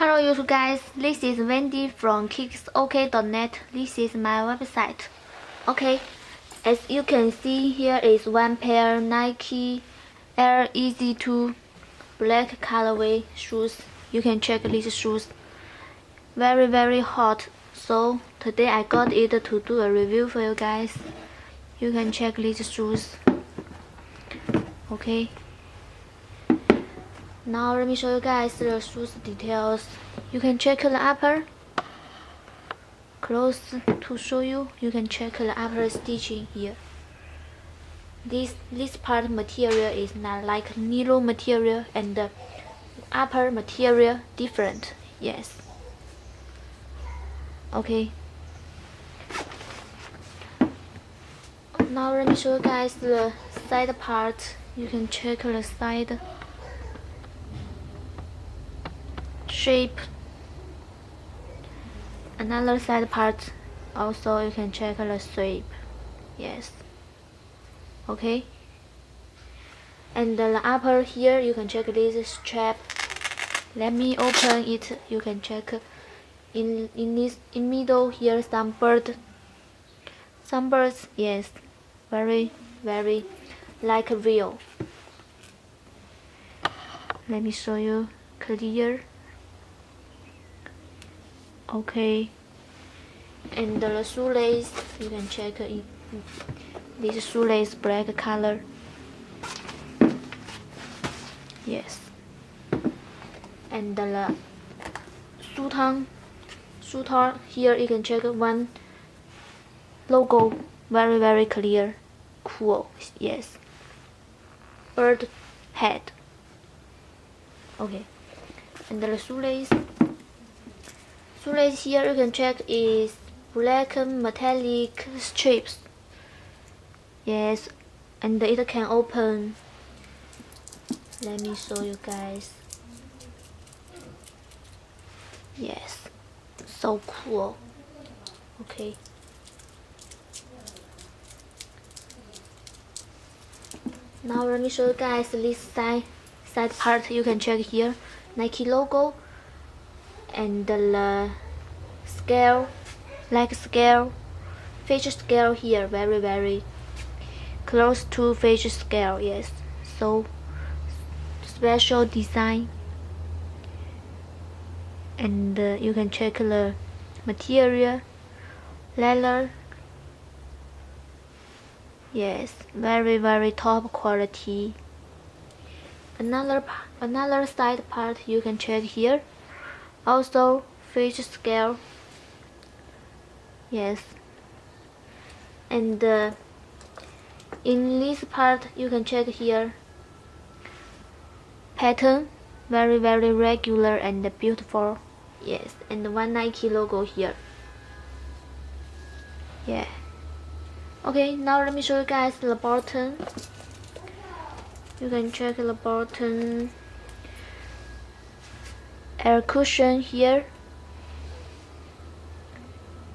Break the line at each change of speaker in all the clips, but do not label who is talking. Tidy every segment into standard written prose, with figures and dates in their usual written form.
Hello YouTube guys, this is Wendy from kicsok.net. This is my website. Okay, as you can see, here is one pair Nike Air Yeezy 2 black colorway shoes. You can check these shoes. Very hot. So today I got it to do a review for you guys. You can check these shoes. Okay. Now let me show you guys the shoes details. You can check the upper. Close to show you. You can check the upper stitching here. This part material is not like nylon material, and the upper material different. Yes. Okay. Now let me show you guys the side part. You can check the side shape. Another side part also you can check the shape. Yes. Okay. And the upper here you can check this strap. Let me open it. You can check in middle here some birds. Yes, very like real. Let me show you clear. Okay, and the shoelace you can check in this shoelace black color. Yes, and the suitor here you can check one logo, very clear, cool. Yes, bird head. Okay, and the shoelace here you can check is black metallic strips. Yes, and it can open. Let me show you guys. Yes, so cool. Okay. Now let me show you guys this side part. You can check here, Nike logo, and the scale, like scale, fish scale here, very close to fish scale. Yes, so special design. And you can check the material, leather. Yes, very top quality. Another side part you can check here, also fish scale. Yes, and in this part you can check here, pattern, very regular and beautiful. Yes, and one Nike logo here. Yeah. Okay, now let me show you guys the bottom. You can check the bottom, air cushion here.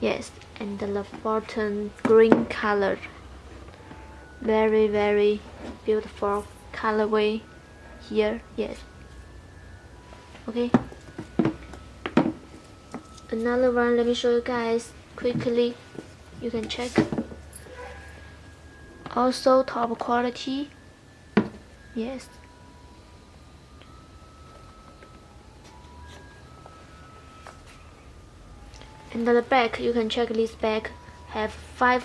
Yes, and the bottom green color, very beautiful colorway here. Yes. Okay, another one, let me show you guys quickly. You can check, also top quality. Yes, and the back you can check. This bag have five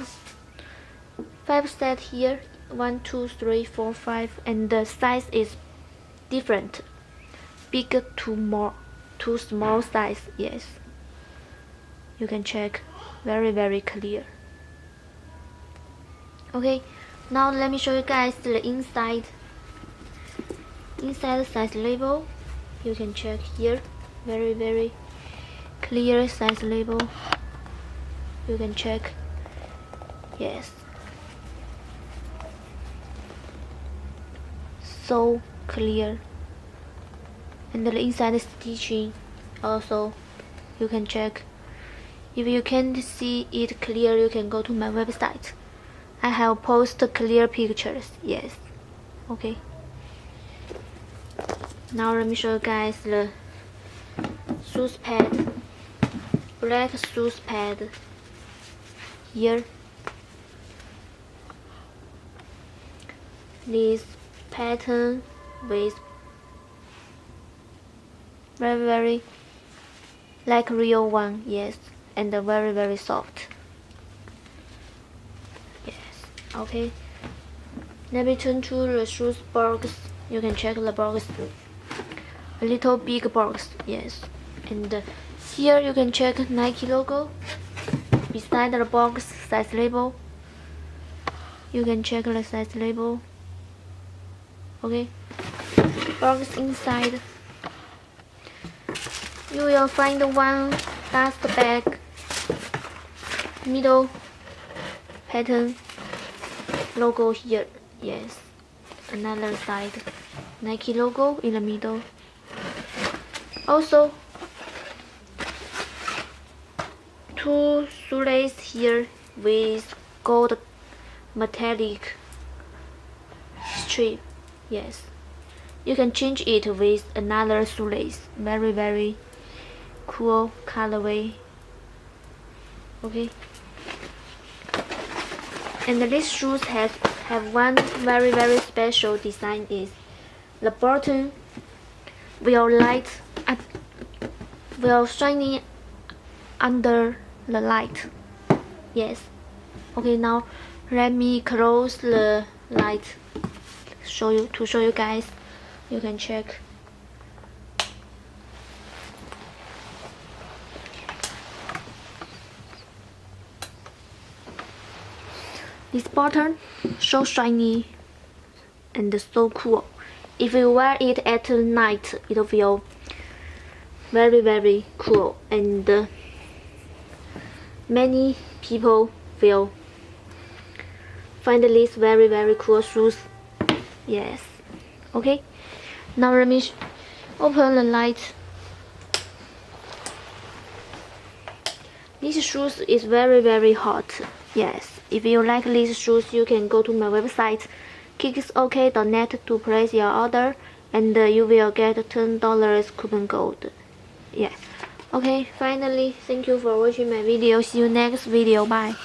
set here, 1 2 3 4 5, and the size is different, big to small size. Yes, you can check, very clear. Okay, now let me show you guys the inside size label. You can check here, very clear size label. You can check. Yes, so clear. And the inside stitching also you can check. If you can't see it clear, you can go to my website. I have posted clear pictures. Yes. Okay. Now let me show you guys the shoes pad, black shoes pad here. This pattern with very like real one, yes, and very soft. Yes, okay. Let me turn to the shoes box. You can check the box. A little big box, yes. And here you can check Nike logo. Beside the box, size label. You can check the size label. Okay. Box inside. You will find one dust bag. Middle pattern logo here. Yes. Another side. Nike logo in the middle. Also, two shoelaces here with gold metallic strip. Yes, you can change it with another shoelace. Very cool colorway. Okay. And these shoes have one very special design. Is the bottom will shiny under the light. Yes. Okay, now let me close the light to show you guys. You can check. This button so shiny and so cool. If you wear it at night, it will feel very cool, and many people will find this very cool shoes. Yes. Okay. Now let me open the light. This shoes is very hot. Yes. If you like these shoes, you can go to my website kicscz.net to place your order, and you will get $10 coupon code. Yeah. Okay, finally, thank you for watching my video. See you next video. Bye.